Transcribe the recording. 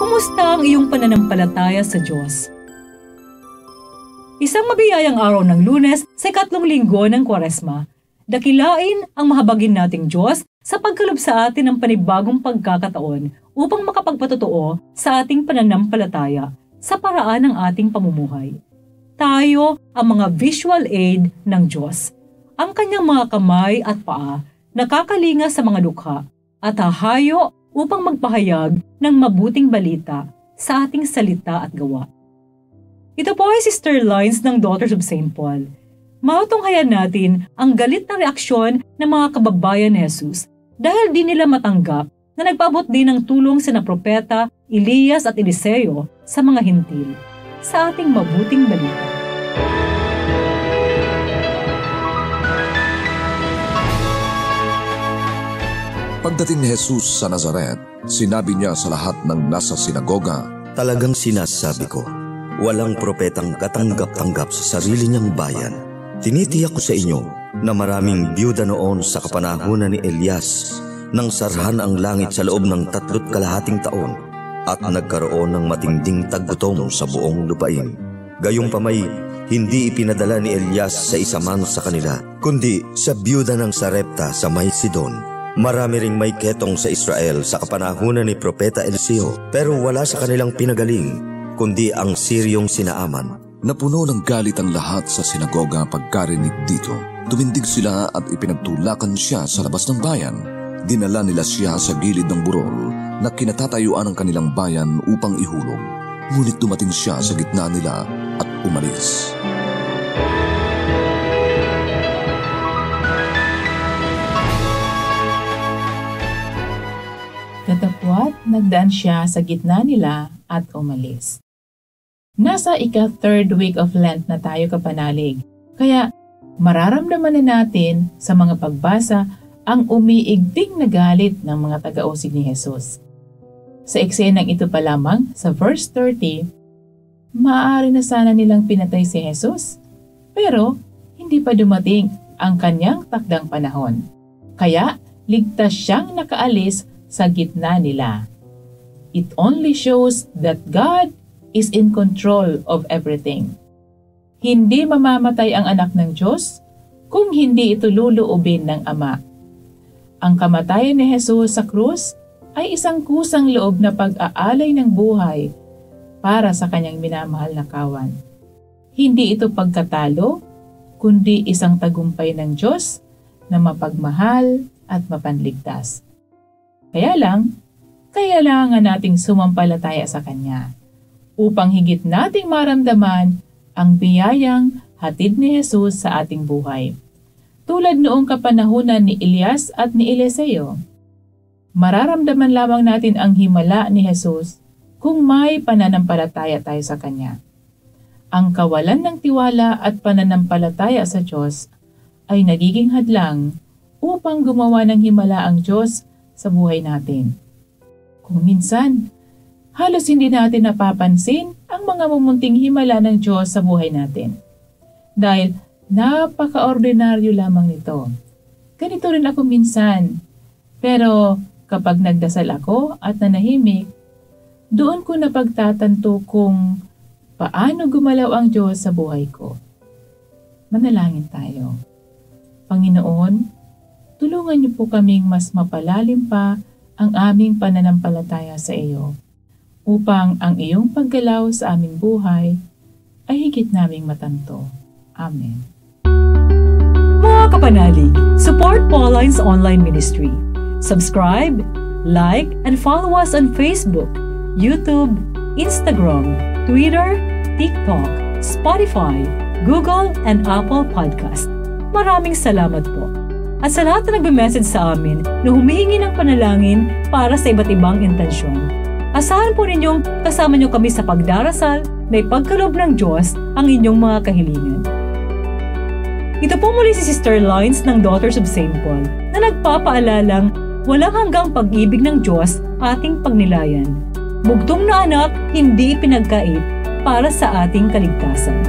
Kumusta ang iyong pananampalataya sa Diyos? Isang mabiyayang araw ng Lunes sa 3 linggo ng Kwaresma, dakilain ang mahabagin nating Diyos sa pagkalob sa atin ng panibagong pagkakataon upang makapagpatotoo sa ating pananampalataya sa paraan ng ating pamumuhay. Tayo ang mga visual aid ng Diyos. Ang kanyang mga kamay at paa nakakalinga sa mga dukha at hahayo upang magpahayag ng mabuting balita sa ating salita at gawa. Ito po ay Sister Lines ng Daughters of St. Paul. Matunghayan natin ang galit na reaksyon ng mga kababayan ni Jesus dahil di nila matanggap na nagpaabot din ng tulong sina propeta Elias at Eliseo sa mga hintil sa ating mabuting balita. Pagdating ni Jesus sa Nazaret, sinabi niya sa lahat ng nasa sinagoga, "Talagang sinasabi ko, walang propetang katanggap-tanggap sa sarili niyang bayan. Tinitiyak ko sa inyo na maraming biyuda noon sa kapanahunan ni Elias nang sarhan ang langit sa loob ng 3.5 taon at nagkaroon ng matinding taggutom sa buong lupain. Gayunpamay, hindi ipinadala ni Elias sa isa man sa kanila, kundi sa biyuda ng Sarepta sa may Sidon. Marami ring may ketong sa Israel sa kapanahunan ni Propeta Eliseo, pero wala sa kanilang pinagaling, kundi ang Siryong sinaaman." Napuno ng galit ang lahat sa sinagoga pagkarinig dito. Tumindig sila at ipinagtulakan siya sa labas ng bayan. Dinala nila siya sa gilid ng burol na kinatatayuan ng kanilang bayan upang ihulog. Ngunit dumating siya sa gitna nila at umalis. Katapwat, nagdaan siya sa gitna nila at umalis. Nasa ika-3rd week of Lent na tayo kapanalig, kaya mararamdaman na natin sa mga pagbasa ang umiigting na galit ng mga taga-usig ni Jesus. Sa eksenang ito pa lamang, sa verse 30, maaari na sana nilang pinatay si Jesus, pero hindi pa dumating ang kanyang takdang panahon. Kaya ligtas siyang nakaalis sa gitna nila. It only shows that God is in control of everything. Hindi mamamatay ang anak ng Diyos kung hindi ito luluubin ng Ama. Ang kamatayan ni Jesus sa krus ay isang kusang loob na pag-aalay ng buhay para sa kanyang minamahal na kawan. Hindi ito pagkatalo, kundi isang tagumpay ng Diyos na mapagmahal at mapanligtas. Kaya lang, kailangan nating sumampalataya sa Kanya upang higit nating maramdaman ang biyayang hatid ni Jesus sa ating buhay. Tulad noong kapanahunan ni Elias at ni Eliseo, mararamdaman lamang natin ang himala ni Jesus kung may pananampalataya tayo sa Kanya. Ang kawalan ng tiwala at pananampalataya sa Diyos ay nagiging hadlang upang gumawa ng himala ang Diyos sa buhay natin. Kung minsan, halos hindi natin napapansin ang mga mumunting himala ng Diyos sa buhay natin. Dahil napaka-ordinaryo lamang nito. Ganito rin ako minsan. Pero kapag nagdasal ako at nanahimik, doon ko napagtatanto kung paano gumalaw ang Diyos sa buhay ko. Manalangin tayo. Panginoon, tulungan niyo po kaming mas mapalalim pa ang aming pananampalataya sa iyo, upang ang iyong paggalaw sa aming buhay ay higit naming matanto. Amen. Mga kapanalig, support Pauline's online ministry. Subscribe, like, and follow us on Facebook, YouTube, Instagram, Twitter, TikTok, Spotify, Google, and Apple Podcast. Maraming salamat po. At sa lahat na nagbe-message sa amin na humihingi ng panalangin para sa iba't ibang intensyon, asahan po ninyong kasama niyo kami sa pagdarasal na ipagkaloob ng Diyos ang inyong mga kahilingan. Ito po muli si Sister Lines ng Daughters of St. Paul na nagpapaalalang walang hanggang pag-ibig ng Diyos ating pagnilayan. Bugtong na anak, hindi ipinagkait para sa ating kaligtasan.